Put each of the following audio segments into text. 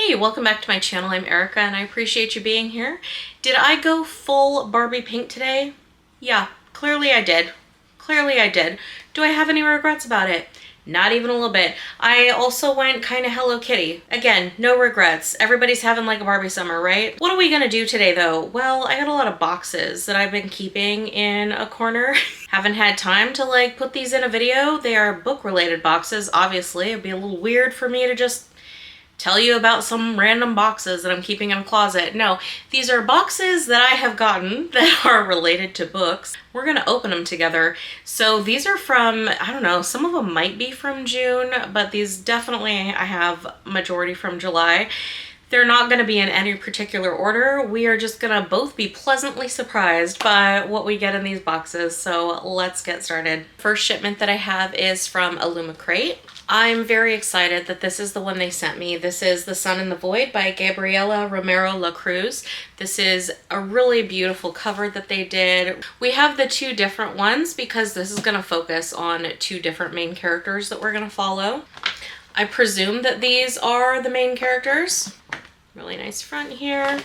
Hey, welcome back to my channel. I'm Erica and I appreciate you being here. Did I go full Barbie pink today? Yeah, clearly I did. Clearly I did. Do I have any regrets about it? Not even a little bit. I also went kind of Hello Kitty. Again, no regrets. Everybody's having like a Barbie summer, right? What are we gonna do today though? Well, I got a lot of boxes that I've been keeping in a corner. Haven't had time to like put these in a video. They are book related boxes, obviously. It'd be a little weird for me to just tell you about some random boxes that I'm keeping in a closet. No, these are boxes that I have gotten that are related to books. We're gonna open them together. So these are from, I don't know, some of them might be from June, but these definitely I have majority from July. They're not going to be in any particular order. We are just going to both be pleasantly surprised by what we get in these boxes. So let's get started. First shipment that I have is from Illumicrate. I'm very excited that this is the one they sent me. This is The Sun in the Void by Gabriela Romero La Cruz. This is a really beautiful cover that they did. We have the two different ones because this is going to focus on two different main characters that we're going to follow. I presume that these are the main characters. Really nice front here.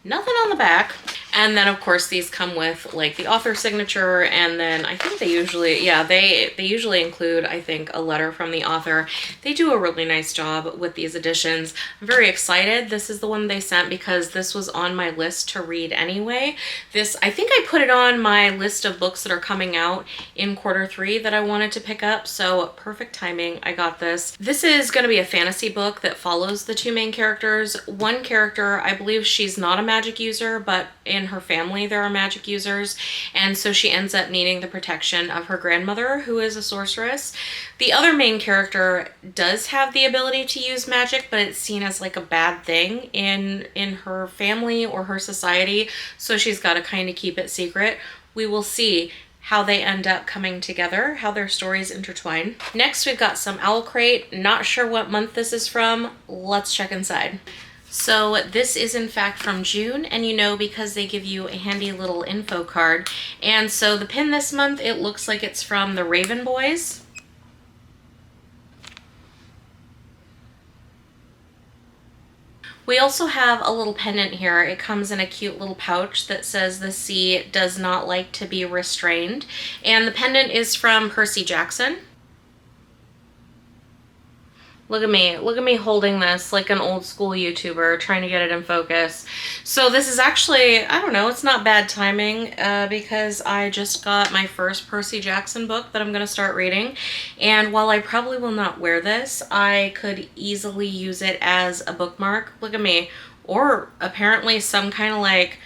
Nothing on the back. And then of course these come with like the author signature, and then I think they usually, yeah, they usually include, I think, a letter from the author. They do a really nice job with these editions. I'm very excited. This is the one they sent because this was on my list to read anyway. This, I think I put it on my list of books that are coming out in Q3 that I wanted to pick up, so perfect timing. I got this. This is going to be a fantasy book that follows the two main characters. One character, I believe she's not a magic user, but in her family there are magic users, and so she ends up needing the protection of her grandmother, who is a sorceress. The other main character does have the ability to use magic, but it's seen as like a bad thing in her family or her society, so she's got to kind of keep it secret. We will see how they end up coming together, how their stories intertwine. Next, we've got some OwlCrate. Not sure what month this is from. Let's check inside. So this is in fact from June, and you know because they give you a handy little info card. And so the pin this month, it looks like it's from the Raven Boys. We also have a little pendant here. It comes in a cute little pouch that says the sea does not like to be restrained. And the pendant is from Percy Jackson. Look at me holding this like an old school YouTuber trying to get it in focus. So this is actually, I don't know, it's not bad timing because I just got my first Percy Jackson book that I'm gonna start reading. And while I probably will not wear this, I could easily use it as a bookmark. Look at me. Or apparently some kind of like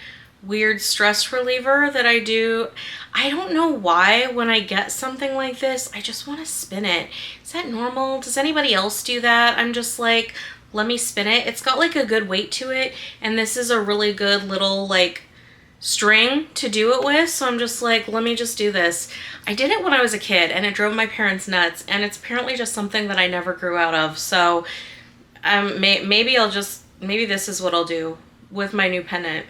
weird stress reliever that I do. I don't know why when I get something like this, I just want to spin it. Is that normal? Does anybody else do that? I'm just like, let me spin it. It's got like a good weight to it, and this is a really good little like string to do it with, so I'm just like, let me just do this. I did it when I was a kid and it drove my parents nuts, and it's apparently just something that I never grew out of. So maybe this is what I'll do with my new pendant.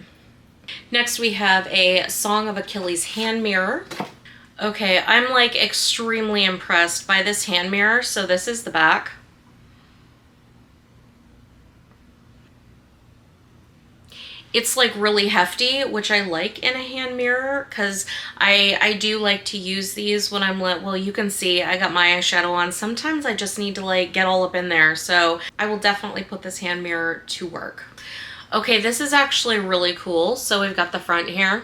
Next we have a Song of Achilles hand mirror. Okay, I'm like extremely impressed by this hand mirror. So this is the back. It's like really hefty, which I like in a hand mirror because I do like to use these when I'm well, you can see I got my eyeshadow on. Sometimes I just need to like get all up in there. So I will definitely put this hand mirror to work. Okay, this is actually really cool. So we've got the front here.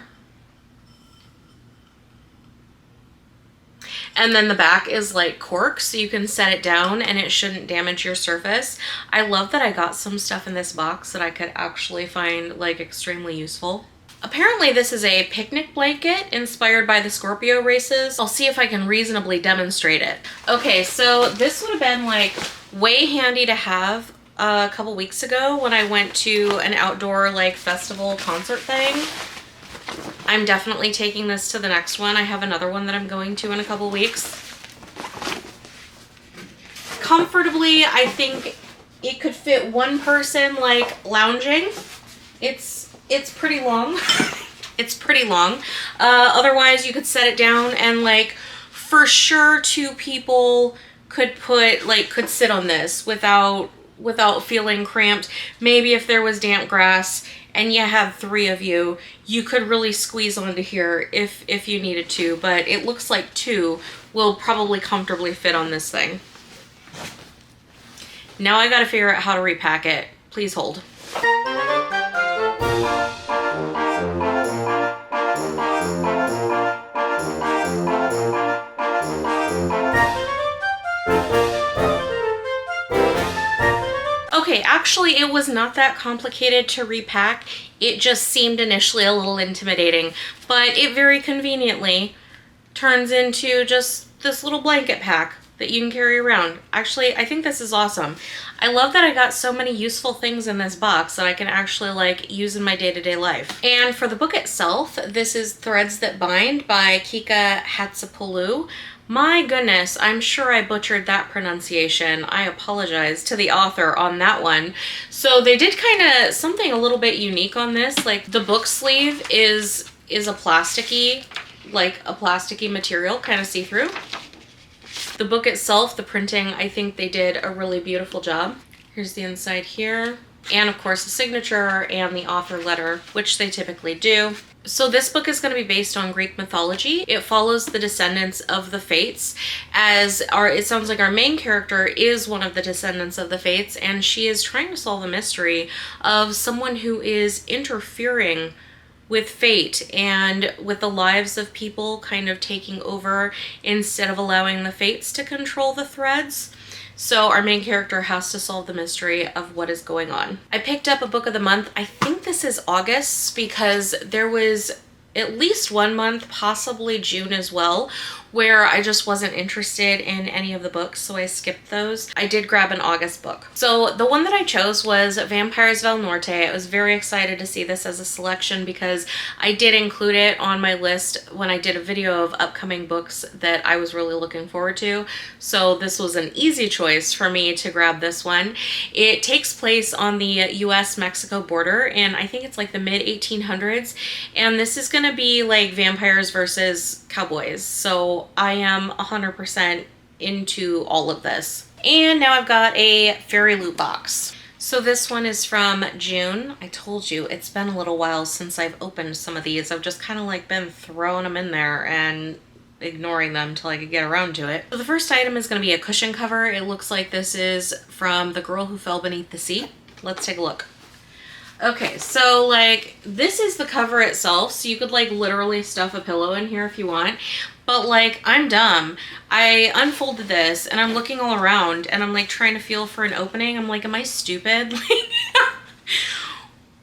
And then the back is like cork, so you can set it down and it shouldn't damage your surface. I love that I got some stuff in this box that I could actually find like extremely useful. Apparently this is a picnic blanket inspired by the Scorpio races. I'll see if I can reasonably demonstrate it. Okay, so this would have been like way handy to have a couple weeks ago when I went to an outdoor like festival concert thing. I'm definitely taking this to the next one. I have another one that I'm going to in a couple weeks. Comfortably, I think it could fit one person like lounging. It's pretty long. It's pretty long. Otherwise you could set it down and like for sure two people could sit on this without without feeling cramped. Maybe if there was damp grass and you had 3 of you, you could really squeeze onto here if you needed to, but it looks like 2 will probably comfortably fit on this thing. Now I gotta figure out how to repack it. Please hold. Okay, actually it was not that complicated to repack. It just seemed initially a little intimidating, but it very conveniently turns into just this little blanket pack that you can carry around. Actually, I think this is awesome. I love that I got so many useful things in this box that I can actually like use in my day-to-day life. And for the book itself, this is Threads That Bind by Kika Hatzopoulou. My goodness, I'm sure I butchered that pronunciation. I apologize to the author on that one. So they did kind of something a little bit unique on this. Like the book sleeve is a plasticky, material, kind of see-through. The book itself, the printing, I think they did a really beautiful job. Here's the inside here. And of course the signature and the author letter, which they typically do. So this book is going to be based on Greek mythology. It follows the descendants of the Fates, it sounds like our main character is one of the descendants of the Fates, and she is trying to solve a mystery of someone who is interfering with fate and with the lives of people, kind of taking over instead of allowing the Fates to control the threads. So our main character has to solve the mystery of what is going on. I picked up a book of the month. I think this is August because there was at least 1 month, possibly June as well, where I just wasn't interested in any of the books, so I skipped those. I did grab an August book. So the one that I chose was Vampires Del Norte. I was very excited to see this as a selection because I did include it on my list when I did a video of upcoming books that I was really looking forward to. So this was an easy choice for me to grab this one. It takes place on the US-Mexico border, and I think it's like the mid-1800s, and this is gonna be like vampires versus cowboys. So I am 100% into all of this. And now I've got a FairyLoot box. So this one is from June. I told you it's been a little while since I've opened some of these. I've just kind of like been throwing them in there and ignoring them till I could get around to it. So the first item is going to be a cushion cover. It looks like this is from The Girl Who Fell Beneath the Sea. Let's take a look. Okay, so like this is the cover itself, so you could like literally stuff a pillow in here if you want, but like I'm dumb. I unfolded this and I'm looking all around and I'm like trying to feel for an opening. I'm like, am I stupid? Like,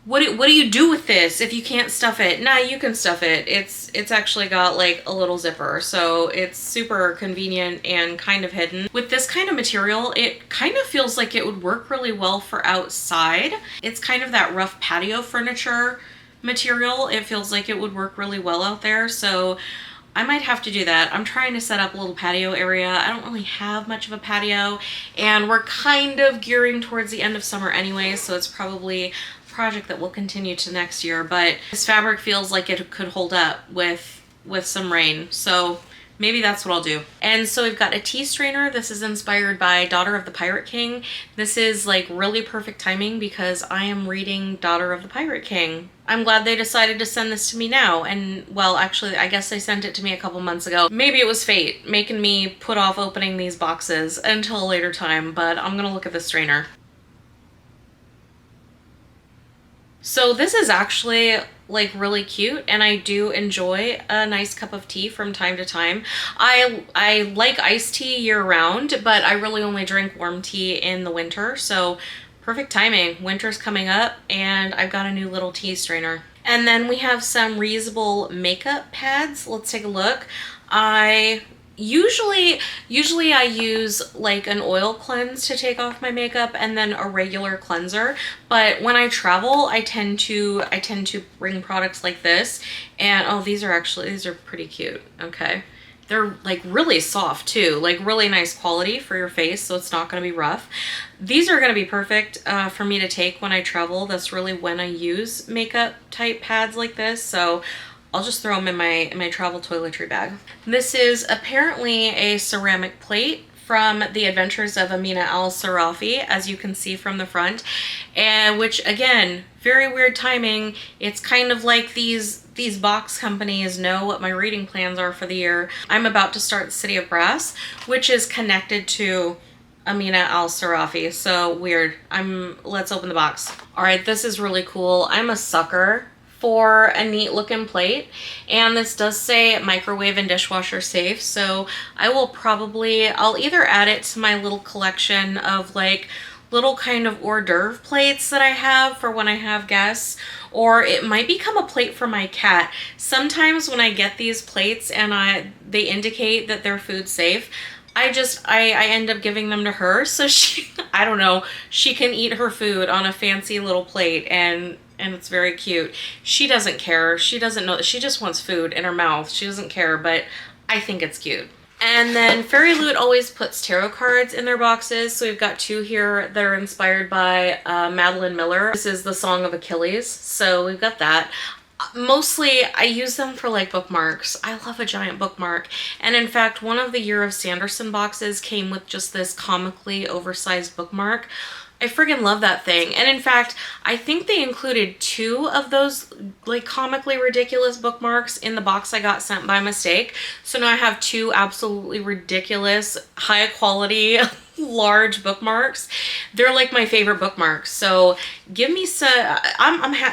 what do you do with this if you can't stuff it? Nah, you can stuff it. It's actually got like a little zipper, so it's super convenient and kind of hidden. With this kind of material, it kind of feels like it would work really well for outside. It's kind of that rough patio furniture material. It feels like it would work really well out there, so I might have to do that. I'm trying to set up a little patio area. I don't really have much of a patio, and we're kind of gearing towards the end of summer anyway, so it's probably project that will continue to next year, but this fabric feels like it could hold up with some rain, so maybe that's what I'll do. And so we've got a tea strainer. This is inspired by Daughter of the Pirate King. This is like really perfect timing because I am reading Daughter of the Pirate King. I'm glad they decided to send this to me now, and well, actually I guess they sent it to me a couple months ago. Maybe it was fate making me put off opening these boxes until a later time, but I'm gonna look at the strainer. So this is actually like really cute, and I do enjoy a nice cup of tea from time to time. I like iced tea year round, but I really only drink warm tea in the winter, so perfect timing. Winter's coming up and I've got a new little tea strainer. And then we have some reusable makeup pads. Let's take a look. Usually I use like an oil cleanse to take off my makeup and then a regular cleanser, but when I travel I tend to bring products like this, and oh, these are pretty cute. Okay, they're like really soft too, like really nice quality for your face, so it's not going to be rough. These are going to be perfect for me to take when I travel. That's really when I use makeup type pads like this, so I'll just throw them in my travel toiletry bag. This is apparently a ceramic plate from The Adventures of Amina Al-Sarafi, as you can see from the front, and which again, very weird timing. It's kind of like these box companies know what my reading plans are for the year. I'm about to start The City of Brass, which is connected to Amina Al-Sarafi. So weird. Let's open the box. All right, this is really cool. I'm a sucker for a neat looking plate, and this does say microwave and dishwasher safe, so I'll either add it to my little collection of like little kind of hors d'oeuvre plates that I have for when I have guests, or it might become a plate for my cat. Sometimes when I get these plates and they indicate that they're food safe, I end up giving them to her, so I don't know, she can eat her food on a fancy little plate, and it's very cute. She doesn't care. She doesn't know. She just wants food in her mouth. She doesn't care, but I think it's cute. And then FairyLoot always puts tarot cards in their boxes. So we've got two here that are inspired by Madeline Miller. This is the Song of Achilles. So we've got that. Mostly I use them for like bookmarks. I love a giant bookmark. And in fact, one of the Year of Sanderson boxes came with just this comically oversized bookmark. I friggin' love that thing. And in fact, I think they included two of those like comically ridiculous bookmarks in the box I got sent by mistake. So now I have two absolutely ridiculous, high quality, large bookmarks. They're like my favorite bookmarks. So give me some,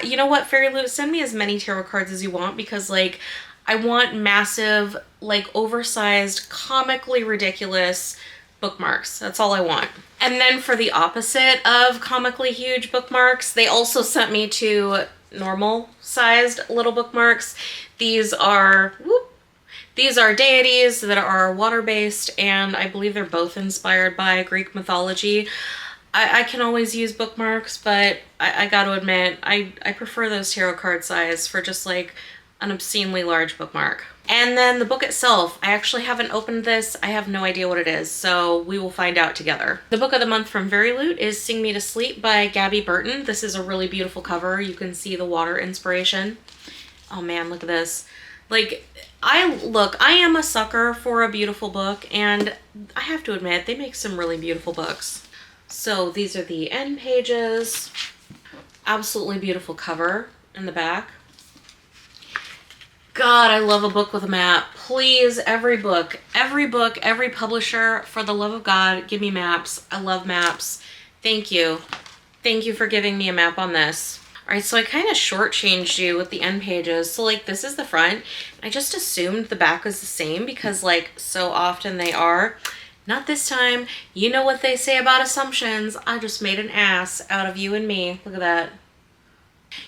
you know what, FairyLoot, send me as many tarot cards as you want, because like I want massive, like oversized, comically ridiculous bookmarks. That's all I want. And then for the opposite of comically huge bookmarks, they also sent me two normal sized little bookmarks. These are deities that are water-based, and I believe they're both inspired by Greek mythology. I can always use bookmarks, but I gotta admit, I prefer those tarot card size for just like an obscenely large bookmark. And then the book itself, I actually haven't opened this. I have no idea what it is, so we will find out together. The book of the month from FairyLoot is Sing Me to Sleep by Gabby Burton. This is a really beautiful cover. You can see the water inspiration. Oh man, look at this. Like, I am a sucker for a beautiful book, and I have to admit, they make some really beautiful books. So these are the end pages. Absolutely beautiful cover in the back. God, I love a book with a map. Please, every book, every publisher, for the love of God, give me maps. I love maps. Thank you. Thank you for giving me a map on this. All right, so I kind of shortchanged you with the end pages. So like this is the front. I just assumed the back was the same because like so often they are. Not this time. You know what they say about assumptions. I just made an ass out of you and me. Look at that.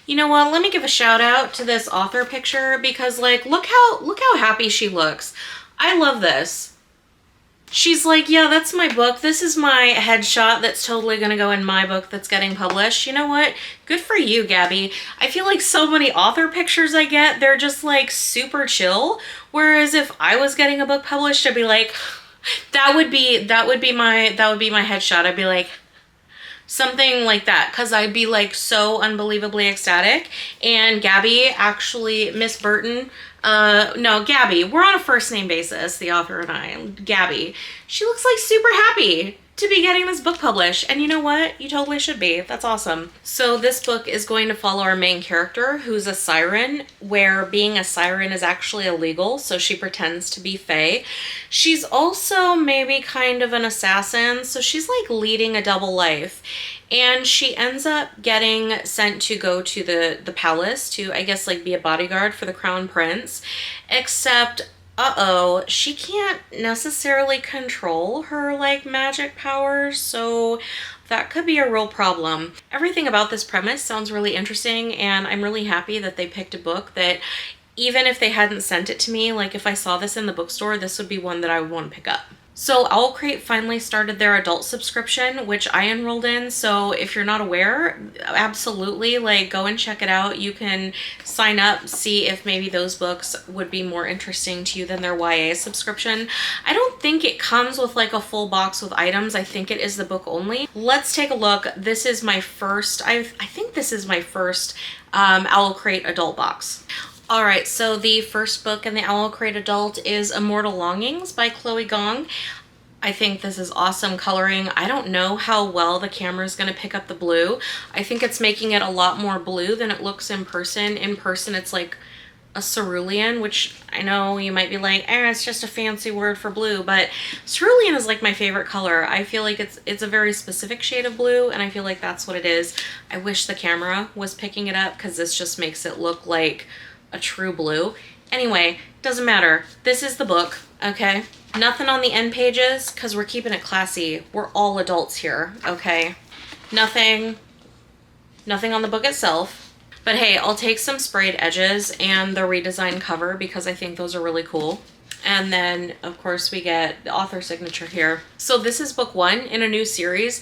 You know what, let me give a shout out to this author picture, because like look how happy she looks. I love this. She's like, yeah, that's my book. This is my headshot that's totally gonna go in my book that's getting published. You know what? Good for you, Gabby. I feel like so many author pictures I get, they're just like super chill. Whereas if I was getting a book published, I'd be like, that would be my headshot. I'd be like, something like that, because I'd be like so unbelievably ecstatic. And Gabby, actually, Miss Burton, no, Gabby, we're on a first name basis, the author and I. Gabby, she looks like super happy to be getting this book published. And you know what? You totally should be. That's awesome. So this book is going to follow our main character, who's a siren, where being a siren is actually illegal, so she pretends to be fae. She's also maybe kind of an assassin, so she's like leading a double life. And she ends up getting sent to go to the palace to, I guess, like be a bodyguard for the crown prince, except she can't necessarily control her like magic powers, so that could be a real problem. Everything about this premise sounds really interesting, and I'm really happy that they picked a book that, even if they hadn't sent it to me, like if I saw this in the bookstore, this would be one that I would want to pick up. So OwlCrate finally started their adult subscription, which I enrolled in. So if you're not aware, absolutely, like go and check it out. You can sign up, see if maybe those books would be more interesting to you than their YA subscription. I don't think it comes with like a full box with items. I think it is the book only. Let's take a look. This is my first, I think this is my first OwlCrate adult box. All right, so the first book in the OwlCrate Adult is Immortal Longings by Chloe Gong. I think this is awesome coloring. I don't know how well the camera is going to pick up the blue. I think it's making it a lot more blue than it looks in person. In person, it's like a cerulean, which I know you might be like, it's just a fancy word for blue, but cerulean is like my favorite color. I feel like it's a very specific shade of blue, and I feel like that's what it is. I wish the camera was picking it up because this just makes it look like a true blue. Anyway, doesn't matter. This is the book, okay? Nothing on the end pages because we're keeping it classy. We're all adults here, okay? Nothing on the book itself. But hey, I'll take some sprayed edges and the redesigned cover because I think those are really cool. And then, of course, we get the author signature here. So this is book 1 in a new series.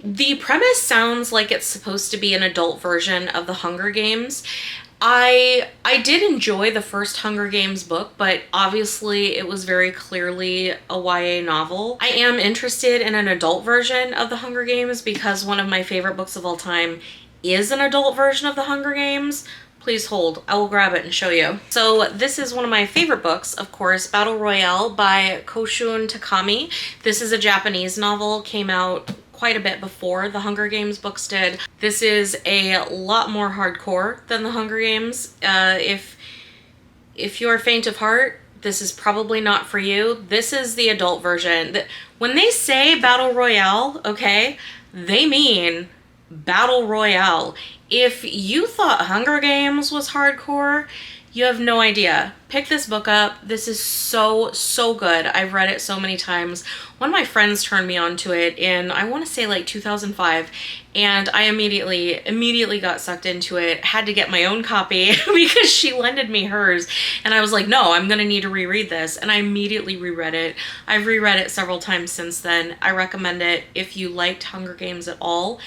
The premise sounds like it's supposed to be an adult version of the Hunger Games. I did enjoy the first Hunger Games book, but obviously it was very clearly a YA novel. I am interested in an adult version of the Hunger Games because one of my favorite books of all time is an adult version of the Hunger Games. Please hold, I will grab it and show you. So this is one of my favorite books, of course, Battle Royale by Koshun Takami. This is a Japanese novel, came out quite a bit before the Hunger Games books did. This is a lot more hardcore than the Hunger Games. If you're faint of heart, this is probably not for you. This is the adult version. When they say Battle Royale, okay, they mean Battle Royale. If you thought Hunger Games was hardcore, you have no idea. Pick this book up. This is so good. I've read it so many times. One of my friends turned me on to it in, I want to say like 2005, and I immediately got sucked into it. Had to get my own copy because she lended me hers, and I was like, no, I'm gonna need to reread this, and I immediately reread it. I've reread it several times since then. I recommend it if you liked Hunger Games at all.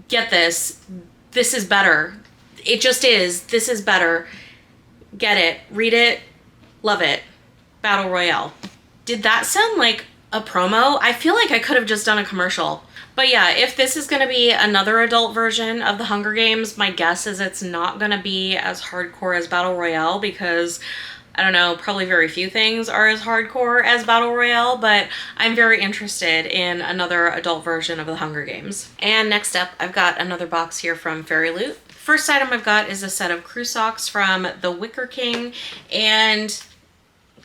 Get this. This is better. It just is. This is better. Get it. Read it. Love it. Battle Royale. Did that sound like a promo? I feel like I could have just done a commercial. But yeah, if this is going to be another adult version of the Hunger Games, my guess is it's not going to be as hardcore as Battle Royale because, I don't know, probably very few things are as hardcore as Battle Royale, but I'm very interested in another adult version of the Hunger Games. And next up, I've got another box here from FairyLoot. First item I've got is a set of crew socks from the Wicker King, and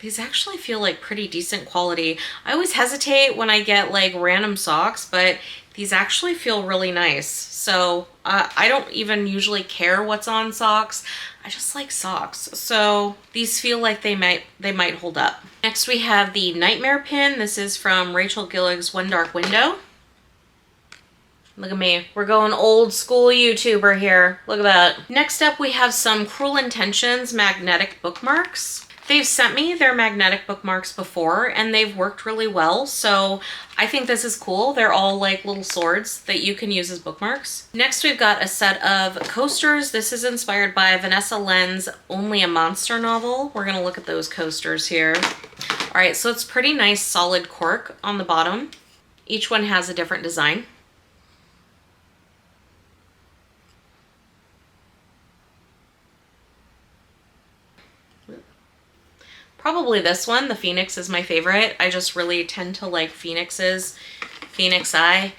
these actually feel like pretty decent quality. I always hesitate when I get like random socks, but these actually feel really nice. So I don't even usually care what's on socks. I just like socks. So these feel like they might hold up. Next we have the Nightmare Pin. This is from Rachel Gillig's One Dark Window. Look at me. We're going old school YouTuber here. Look at that. Next up we have some Cruel Intentions magnetic bookmarks. They've sent me their magnetic bookmarks before and they've worked really well, so I think this is cool. They're all like little swords that you can use as bookmarks. Next we've got a set of coasters. This is inspired by Vanessa Len's Only a Monster novel. We're gonna look at those coasters here. All right, so it's pretty nice solid cork on the bottom. Each one has a different design. Probably this one, the Phoenix, is my favorite. I just really tend to like phoenixes. Phoenix eye.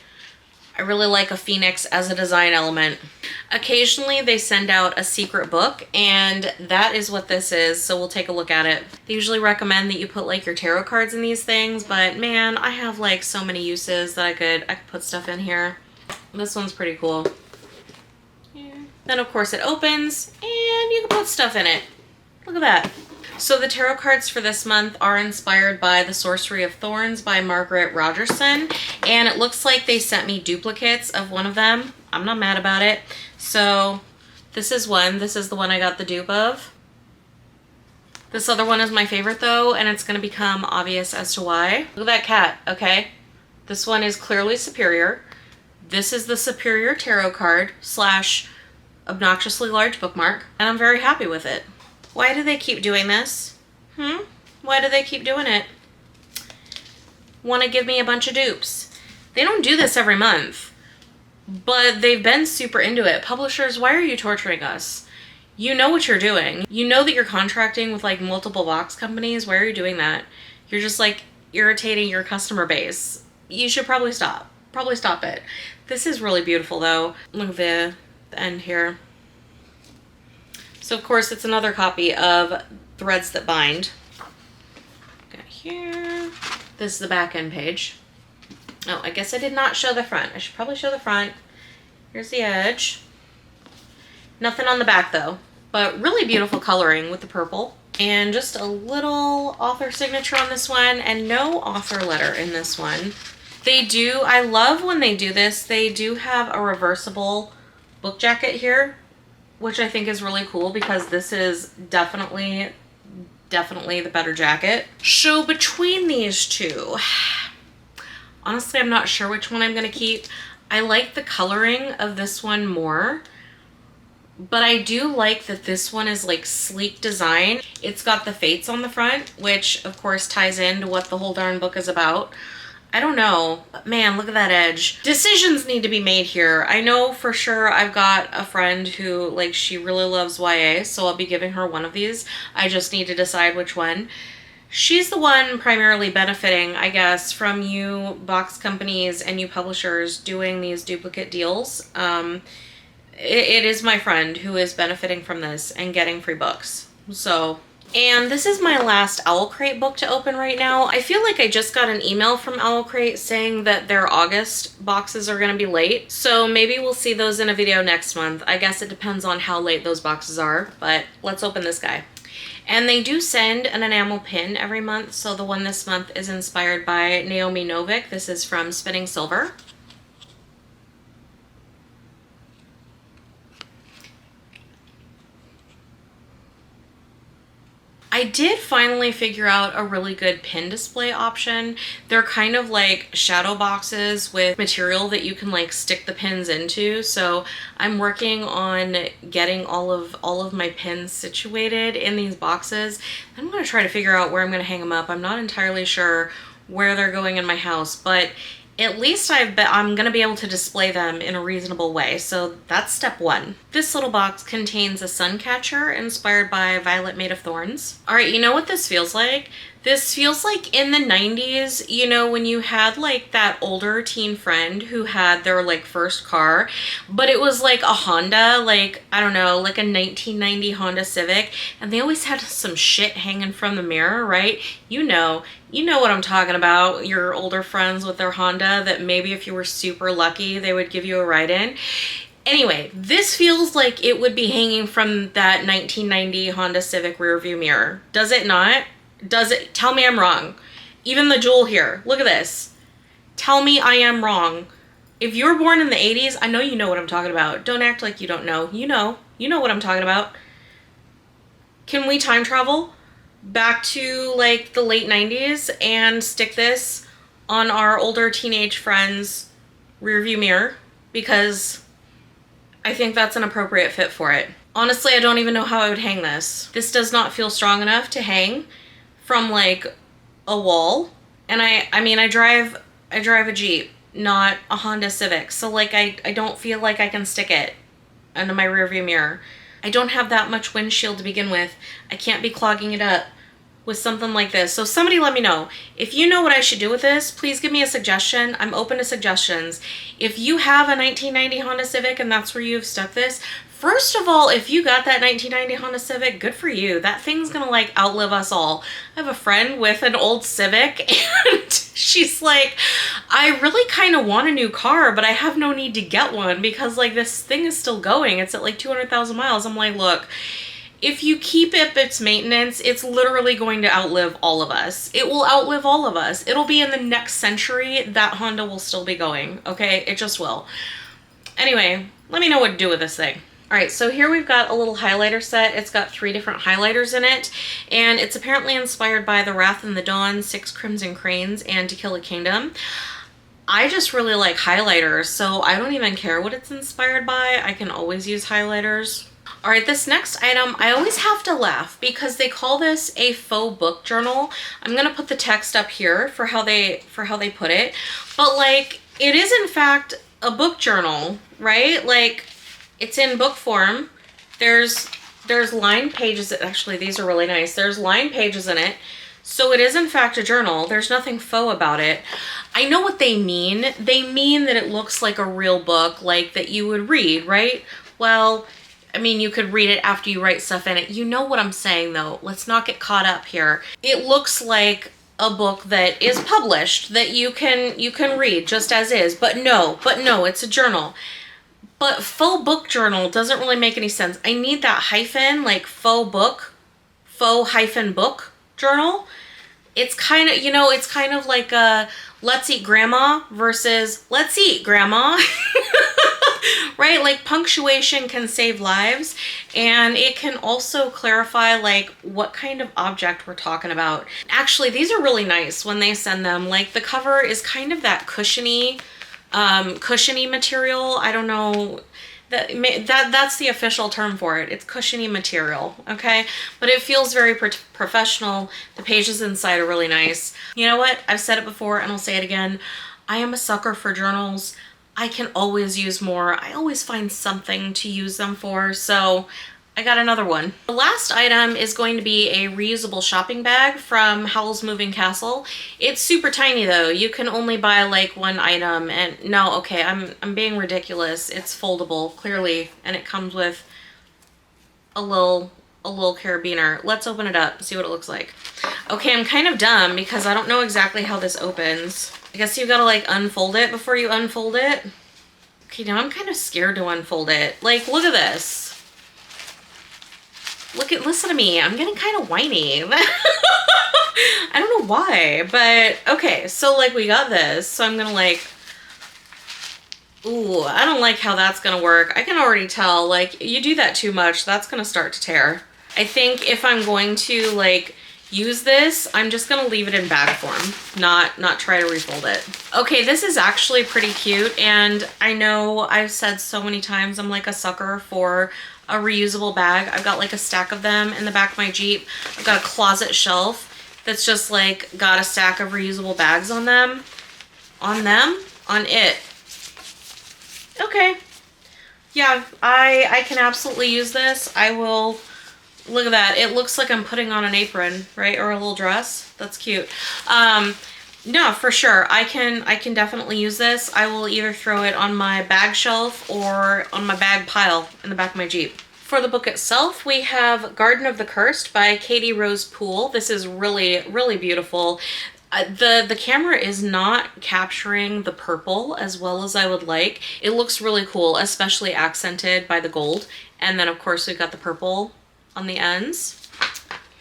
I really like a phoenix as a design element. Occasionally they send out a secret book, and that is what this is, so we'll take a look at it. They usually recommend that you put like your tarot cards in these things, but man, I have like so many uses that I could put stuff in here. This one's pretty cool. Yeah. Then of course it opens, and you can put stuff in it. Look at that. So the tarot cards for this month are inspired by The Sorcery of Thorns by Margaret Rogerson, and it looks like they sent me duplicates of one of them. I'm not mad about it. So this is one. This is the one I got the dupe of. This other one is my favorite though, and it's going to become obvious as to why. Look at that cat, okay? This one is clearly superior. This is the superior tarot card / obnoxiously large bookmark, and I'm very happy with it. Why do they keep doing this? Why do they keep doing it? Want to give me a bunch of dupes. They don't do this every month, but they've been super into it. Publishers, why are you torturing us? You know what you're doing. You know that you're contracting with like multiple box companies. Why are you doing that? You're just like irritating your customer base, you should probably stop. Probably stop it. This is really beautiful though. Look at the end here. So of course it's another copy of Threads That Bind. Got here. This is the back end page. Oh, I guess I did not show the front. I should probably show the front. Here's the edge. Nothing on the back though, but really beautiful coloring with the purple. And just a little author signature on this one and no author letter in this one. They do, I love when they do this, they do have a reversible book jacket here, which I think is really cool because this is definitely the better jacket. So between these two, honestly, I'm not sure which one I'm gonna keep. I like the coloring of this one more, but I do like that this one is like sleek design. It's got the fates on the front, which of course ties into what the whole darn book is about. I don't know, but man, look at that edge. Decisions need to be made here. I know for sure I've got a friend who, like, she really loves YA, so I'll be giving her one of these. I just need to decide which one. She's the one primarily benefiting, I guess, from you box companies and you publishers doing these duplicate deals. It is my friend who is benefiting from this and getting free books. So... And this is my last OwlCrate book to open right now. I feel like I just got an email from OwlCrate saying that their August boxes are going to be late. So maybe we'll see those in a video next month. I guess it depends on how late those boxes are, but let's open this guy. And they do send an enamel pin every month. So the one this month is inspired by Naomi Novik. This is from Spinning Silver. I did finally figure out a really good pin display option. They're kind of like shadow boxes with material that you can like stick the pins into. So I'm working on getting all of my pins situated in these boxes. I'm gonna try to figure out where I'm gonna hang them up. I'm not entirely sure where they're going in my house, but at least I'm gonna be able to display them in a reasonable way. So that's step one. This little box contains a sun catcher inspired by Violet Made of Thorns. All right, you know what this feels like? This feels like in the 90s, you know, when you had like that older teen friend who had their like first car, but it was like a Honda, like, I don't know, like a 1990 Honda Civic, and they always had some shit hanging from the mirror, right? You know what I'm talking about, your older friends with their Honda that maybe if you were super lucky, they would give you a ride in. Anyway, this feels like it would be hanging from that 1990 Honda Civic rear view mirror. Does it not? Does it? Tell me I'm wrong. Even the jewel here, look at this. Tell me I am wrong. If you were born in the 80s, I know you know what I'm talking about. Don't act like you don't know. You know what I'm talking about. Can we time travel back to like the late 90s and stick this on our older teenage friends' rear view mirror? Because I think that's an appropriate fit for it. Honestly, I don't even know how I would hang this. This does not feel strong enough to hang from like a wall. And I mean, I drive a Jeep, not a Honda Civic. So like, I don't feel like I can stick it under my rearview mirror. I don't have that much windshield to begin with. I can't be clogging it up with something like this. So somebody let me know. If you know what I should do with this, please give me a suggestion. I'm open to suggestions. If you have a 1990 Honda Civic and that's where you've stuck this, first of all, if you got that 1990 Honda Civic, good for you. That thing's gonna like outlive us all. I have a friend with an old Civic and she's like, I really kind of want a new car, but I have no need to get one because like this thing is still going. It's at like 200,000 miles. I'm like, look, if you keep up its maintenance, it's literally going to outlive all of us. It will outlive all of us. It'll be in the next century that Honda will still be going, okay? It just will. Anyway, let me know what to do with this thing. All right, so here we've got a little highlighter set. It's got 3 different highlighters in it, and it's apparently inspired by The Wrath and the Dawn, 6 Crimson Cranes, and To Kill a Kingdom. I just really like highlighters, so I don't even care what it's inspired by. I can always use highlighters. All right, this next item, I always have to laugh because they call this a faux book journal. I'm gonna put the text up here for how they put it, but like it is in fact a book journal, right? Like it's in book form. There's lined pages. Actually, these are really nice. There's lined pages in it. So it is in fact a journal. There's nothing faux about it. I know what they mean. They mean that it looks like a real book, like that you would read, right? Well, I mean, you could read it after you write stuff in it. You know what I'm saying though. Let's not get caught up here. It looks like a book that is published that you can read just as is, but no, it's a journal. But faux book journal doesn't really make any sense. I need that hyphen, like faux book, faux hyphen book journal. It's kind of, you know, it's kind of like a let's eat grandma versus let's eat grandma. Right? Like punctuation can save lives, and it can also clarify like what kind of object we're talking about. Actually, these are really nice when they send them. Like the cover is kind of that cushiony material. I don't know. That's the official term for it. It's cushiony material, okay? But it feels very professional. The pages inside are really nice. You know what? I've said it before and I'll say it again. I am a sucker for journals. I can always use more. I always find something to use them for, so I got another one. The last item is going to be a reusable shopping bag from Howl's Moving Castle. It's super tiny though. You can only buy like one item, and no, okay, I'm being ridiculous. It's foldable, clearly, and it comes with a little carabiner. Let's open it up and see what it looks like. Okay, I'm kind of dumb because I don't know exactly how this opens. I guess you've got to like unfold it before you unfold it. Okay, now I'm kind of scared to unfold it. Like, look at this. Listen to me. I'm getting kind of whiny. I don't know why, but okay. So like we got this. So I'm gonna like, ooh, I don't like how that's gonna work. I can already tell, like, you do that too much, that's gonna start to tear. I think if I'm going to like use this, I'm just gonna leave it in bag form, not try to refold it. Okay, this is actually pretty cute, and I know I've said so many times I'm like a sucker for a reusable bag. I've got like a stack of them in the back of my Jeep. I've got a closet shelf that's just like got a stack of reusable bags on them. On it. Okay. Yeah, I can absolutely use this. I will. Look at that. It looks like I'm putting on an apron, right? Or a little dress. That's cute. No, for sure. I can definitely use this. I will either throw it on my bag shelf or on my bag pile in the back of my Jeep. For the book itself, we have Garden of the Cursed by Katie Rose Poole. This is really, really beautiful. The camera is not capturing the purple as well as I would like. It looks really cool, especially accented by the gold. And then of course we've got the purple on the ends.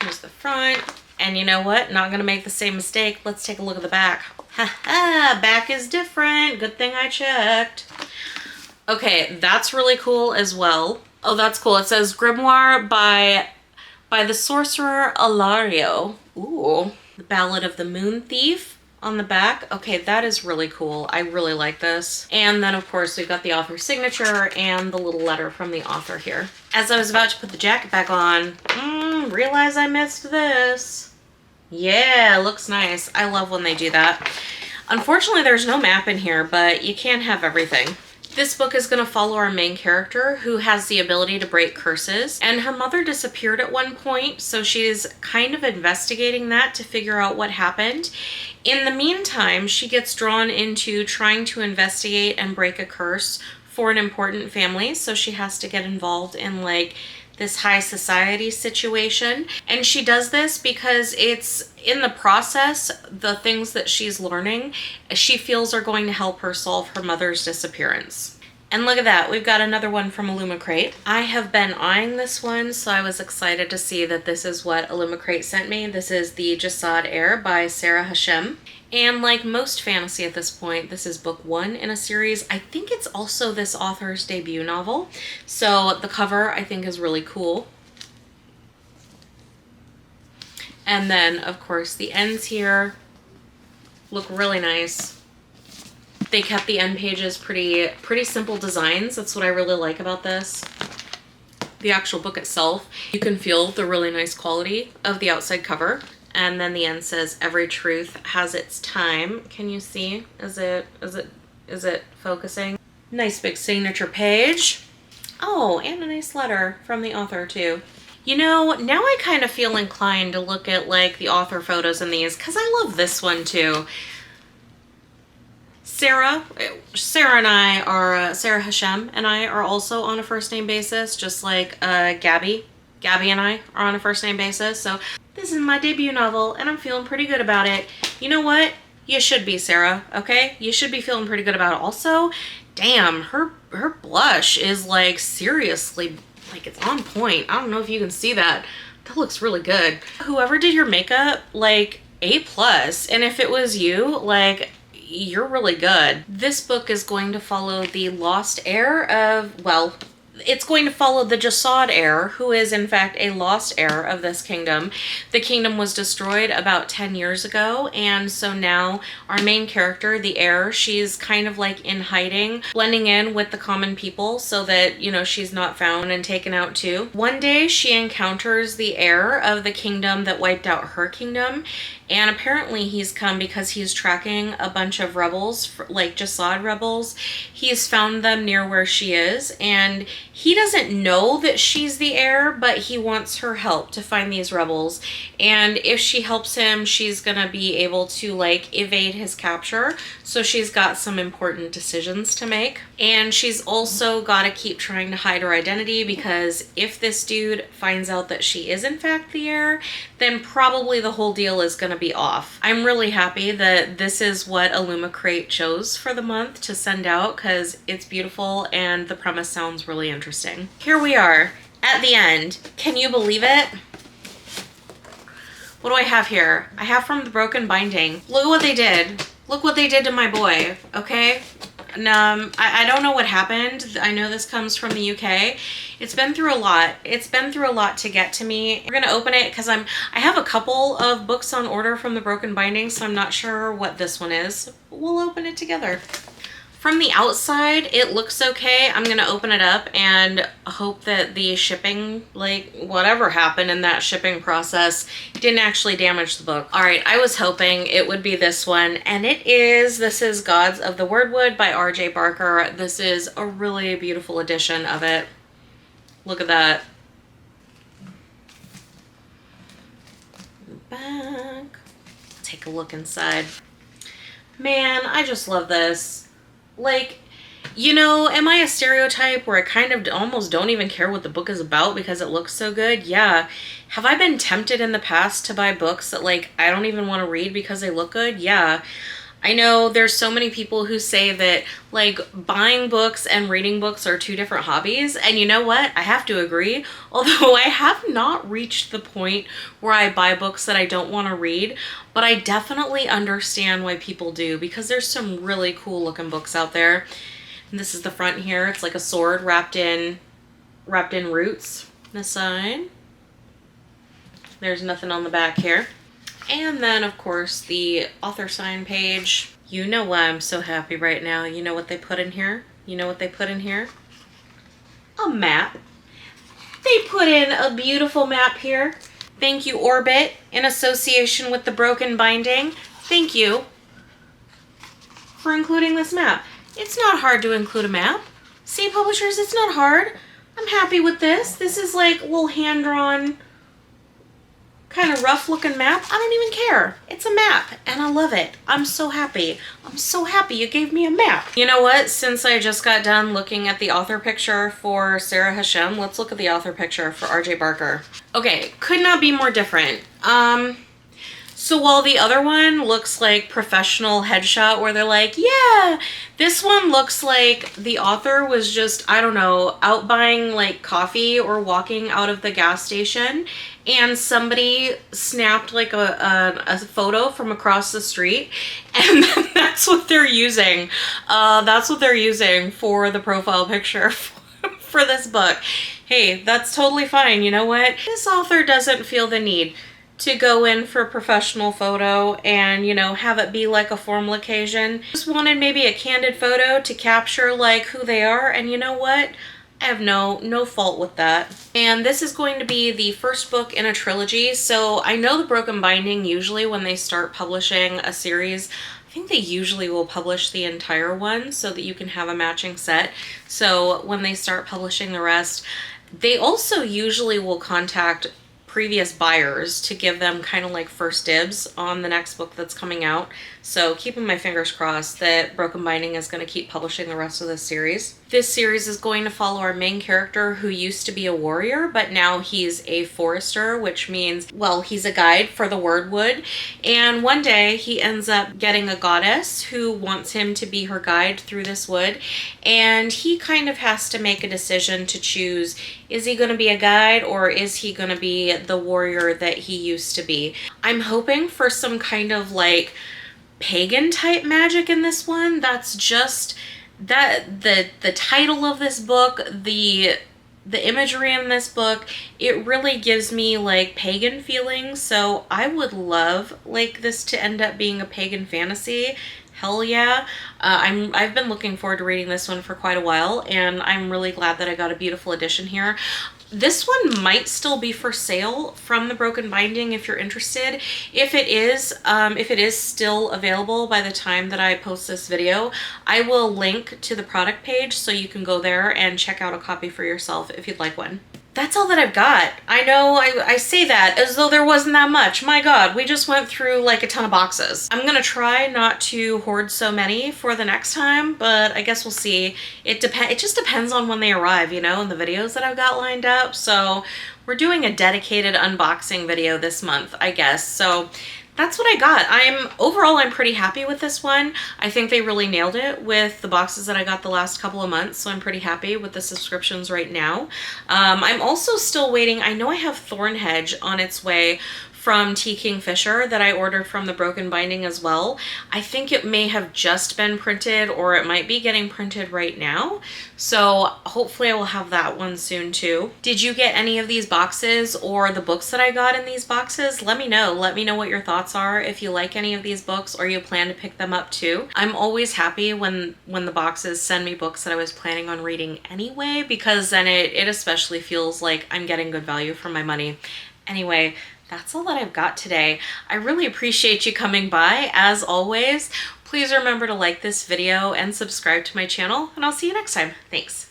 Here's the front. And you know what? Not gonna make the same mistake. Let's take a look at the back. Haha, back is different. Good thing I checked. Okay, that's really cool as well. Oh, that's cool. It says Grimoire by the sorcerer Alario. Ooh, the Ballad of the Moon Thief on the back. Okay, that is really cool. I really like this. And then of course we've got the author's signature and the little letter from the author here. As I was about to put the jacket back on, realize I missed this. Yeah, looks nice. I love when they do that. Unfortunately, there's no map in here, but you can't have everything. This book is going to follow our main character who has the ability to break curses, and her mother disappeared at one point, so she's kind of investigating that to figure out what happened. In the meantime, she gets drawn into trying to investigate and break a curse for an important family, so she has to get involved in like this high society situation. And she does this because it's in the process, the things that she's learning, she feels are going to help her solve her mother's disappearance. And look at that, we've got another one from Illumicrate. I have been eyeing this one, so I was excited to see that this is what Illumicrate sent me. This is the Jasad Heir by Sarah Hashem. And like most fantasy at this point, this is book 1 in a series. I think it's also this author's debut novel. So the cover I think is really cool. And then of course the ends here look really nice. They kept the end pages pretty simple designs. That's what I really like about this. The actual book itself, you can feel the really nice quality of the outside cover. And then the end says, every truth has its time. Can you see? Is it focusing? Nice big signature page. Oh, and a nice letter from the author too. You know, now I kind of feel inclined to look at like the author photos in these because I love this one too. Sarah and I are, Sarah Hashem and I are also on a first name basis, just like Gabby. Gabby and I are on a first name basis. So this is my debut novel and I'm feeling pretty good about it. You know what? You should be, Sarah, okay? You should be feeling pretty good about it. Also, damn, her blush is like seriously, like it's on point. I don't know if you can see that. That looks really good. Whoever did your makeup, like A+. And if it was you, like, you're really good. This book is going to follow the lost heir of, well, it's going to follow the Jasad heir, who is in fact a lost heir of this kingdom. The kingdom was destroyed about 10 years ago, and so now our main character, the heir, she's kind of like in hiding, blending in with the common people so that, you know, she's not found and taken out too. One day she encounters the heir of the kingdom that wiped out her kingdom, and apparently he's come because he's tracking a bunch of rebels, like Jasad rebels. He's found them near where she is, and he doesn't know that she's the heir, but he wants her help to find these rebels. And if she helps him, she's gonna be able to like evade his capture. So she's got some important decisions to make. And she's also gotta keep trying to hide her identity, because if this dude finds out that she is in fact the heir, then probably the whole deal is gonna be off. I'm really happy that this is what Illumicrate chose for the month to send out, because it's beautiful and the premise sounds really interesting. Here we are at the end. Can you believe it? What do I have here? I have from the Broken Binding. Look at what they did. Look what they did to my boy, okay? And, I don't know what happened. I know this comes from the UK. It's been through a lot. It's been through a lot to get to me. We're gonna open it because I have a couple of books on order from the Broken Binding, so I'm not sure what this one is. We'll open it together. From the outside, it looks okay. I'm gonna open it up and hope that the shipping, like whatever happened in that shipping process, didn't actually damage the book. All right, I was hoping it would be this one, and it is. This is Gods of the Wordwood by R.J. Barker. This is a really beautiful edition of it. Look at that. Back. Take a look inside. Man, I just love this. Like, you know, am I a stereotype where I kind of almost don't even care what the book is about because it looks so good? Yeah. Have I been tempted in the past to buy books that, like, I don't even want to read because they look good? Yeah. I know there's so many people who say that, like, buying books and reading books are two different hobbies. And you know what? I have to agree. Although I have not reached the point where I buy books that I don't want to read, but I definitely understand why people do, because there's some really cool looking books out there. And this is the front here. It's like a sword wrapped in roots. This side. There's nothing on the back here. And then, of course, the author sign page. You know why I'm so happy right now. You know what they put in here? You know what they put in here? A map. They put in a beautiful map here. Thank you, Orbit, in association with the Broken Binding. Thank you for including this map. It's not hard to include a map. See, publishers, it's not hard. I'm happy with this. This is like a little hand-drawn, kind of rough looking map. I don't even care. It's a map and I love it. I'm so happy. I'm so happy you gave me a map. You know what? Since I just got done looking at the author picture for Sarah Hashem, let's look at the author picture for R.J. Barker. Okay, could not be more different. So while the other one looks like professional headshot where they're like, yeah, this one looks like the author was just, I don't know, out buying like coffee or walking out of the gas station and somebody snapped like a photo from across the street, and then that's what they're using. That's what they're using for the profile picture for this book. Hey, that's totally fine. You know what? This author doesn't feel the need to go in for a professional photo and, you know, have it be like a formal occasion. Just wanted maybe a candid photo to capture like who they are, and you know what? I have no fault with that. And this is going to be the first book in a trilogy. So I know the Broken Binding, usually when they start publishing a series, I think they usually will publish the entire one so that you can have a matching set. So when they start publishing the rest, They also usually will contact previous buyers to give them kind of like first dibs on the next book that's coming out. So keeping my fingers crossed that Broken Binding is going to keep publishing the rest of this series. This series is going to follow our main character who used to be a warrior, but now he's a forester, which means, well, he's a guide for the Wordwood. And one day he ends up getting a goddess who wants him to be her guide through this wood. And he kind of has to make a decision to choose, is he going to be a guide or is he going to be the warrior that he used to be? I'm hoping for some kind of like pagan type magic in this one. That's just that the title of this book, the imagery in this book, it really gives me like pagan feelings. So I would love like this to end up being a pagan fantasy. Hell yeah. I've been looking forward to reading this one for quite a while, and I'm really glad that I got a beautiful edition here. This one might still be for sale from the Broken Binding if you're interested. If it is still available by the time that I post this video, I will link to the product page so you can go there and check out a copy for yourself if you'd like one. That's all that I've got. I know I say that as though there wasn't that much. My God, we just went through like a ton of boxes. I'm gonna try not to hoard so many for the next time, but I guess we'll see. It just depends on when they arrive, you know, and the videos that I've got lined up. So we're doing a dedicated unboxing video this month, I guess. So that's what I got. Overall, I'm pretty happy with this one. I think they really nailed it with the boxes that I got the last couple of months, so I'm pretty happy with the subscriptions right now. I'm also still waiting. I know I have Thornhedge on its way from T. Kingfisher that I ordered from the Broken Binding as well. I think it may have just been printed, or it might be getting printed right now. So hopefully I will have that one soon too. Did you get any of these boxes or the books that I got in these boxes? Let me know. Let me know what your thoughts are, if you like any of these books or you plan to pick them up too. I'm always happy when the boxes send me books that I was planning on reading anyway, because then it especially feels like I'm getting good value for my money. Anyway, that's all that I've got today. I really appreciate you coming by. As always, please remember to like this video and subscribe to my channel, and I'll see you next time. Thanks.